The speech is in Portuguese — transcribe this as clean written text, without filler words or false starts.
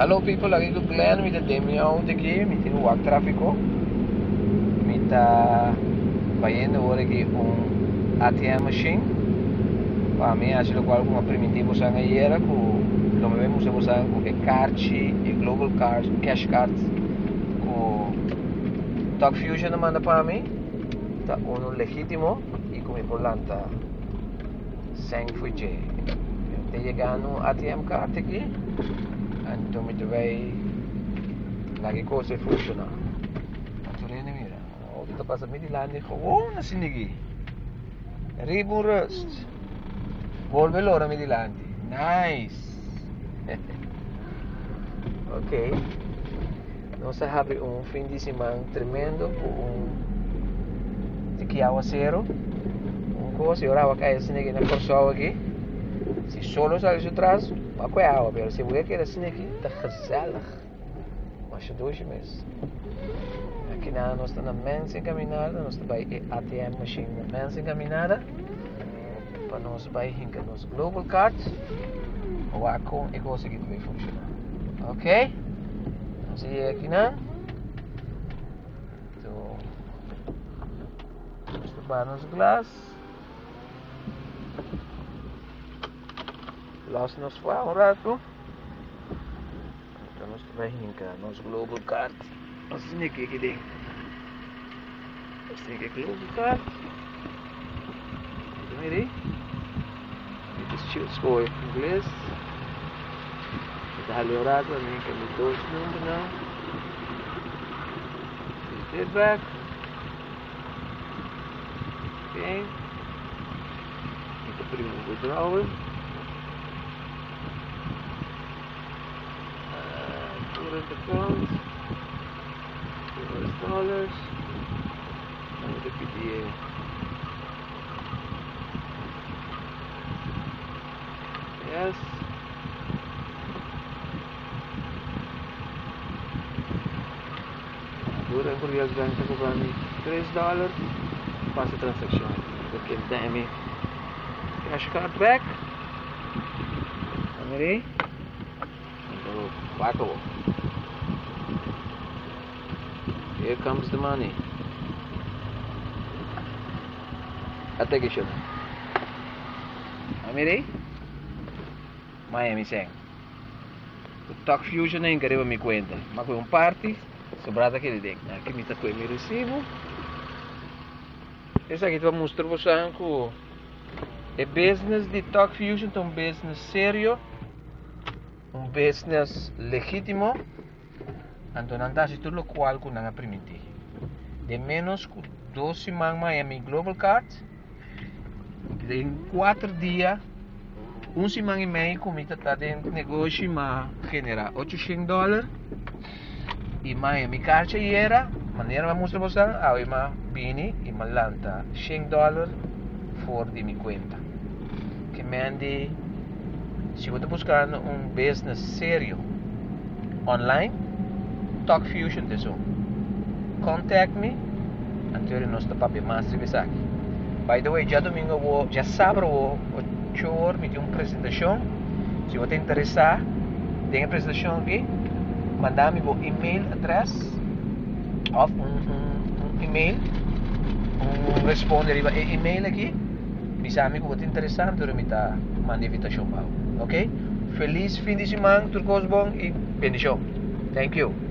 Hello people, aqui com o Glenn, me tem minha auto aqui, me tem o tráfico, me tá vendo agora aqui ATM machine, para mim acho que alguma primitiva usando aí era com, lo vemos usando com card e global card, cash cards, com Talk Fusion manda para mim, tá um legítimo e com por lá tá sem fugir. Tá chegando ATM card aqui. Então me vai lagi coisa funciona. Turene mira. O kita pasa Midilandi ko. Oh, nasinigi. Ribbon Rust. Volve l'ora Midilandi. Nice. Ok. Nós abrimos fim de semana tremendo com de aguacero. Coisa, e ora vai cair na corso aqui. Se solo sale de trás, uma coisa água, mas se você quer assim aqui, está gezellig. Mas já 2 meses. Aqui nós estamos na mensa encaminhada, nós estamos bei ATM machine na mensa encaminhada. Para nós bei hinken nos global card. O acon e coisa que vai funcionar. Ok? Nós ir aqui na. Então, nós estamos nos glass. Lost nos foi um rato. Então nós vai hincar nos global card. Nós temos aqui dentro. Nós temos aqui global card. Então aí. Esse chill score em inglês. Está ali o rato, a minha que me 2 números não. Feedback. Ok. Então primeiro withdrawal. The funds, $2, and the PDA. Yes. Agora eu vou as bancas cobrando $3, passa a transação. Porque dá-me cash card back. Ready? Então, acabou. Here comes the money. Até que chama. Amiri? Miami Seng. O Talk Fusion nem queria me conta. Mas foi party. Sobrado aquele dentro. Aqui me está com o recibo. Esse aqui vai mostrar você que é business de Talk Fusion, é um business sério, um business legítimo. Então não dá se tudo o qual que não permite. De menos que 2 semanas Miami Global Card. Em 4 dias, 1 semana e meia, comida está dentro do negócio, mas genera $800. E Miami Card era, maneira de mostrar você, aí mas bini e malanta $100 fora de minha conta. Que me ande, se você está buscando um business sério online, Talk Fusion teso. Contact me. Anterior nós está papi master aqui. By the way, já domingo já sábado 8 horas me tem uma apresentação. Se você interessar, tem a apresentação aqui. Mandar-me o e-mail address of um e-mail, responder e-mail aqui. Bisa-me que você interessar, então me dá uma invitação para. Ok? Feliz fim de semana, tudo bom e bendição. Thank you.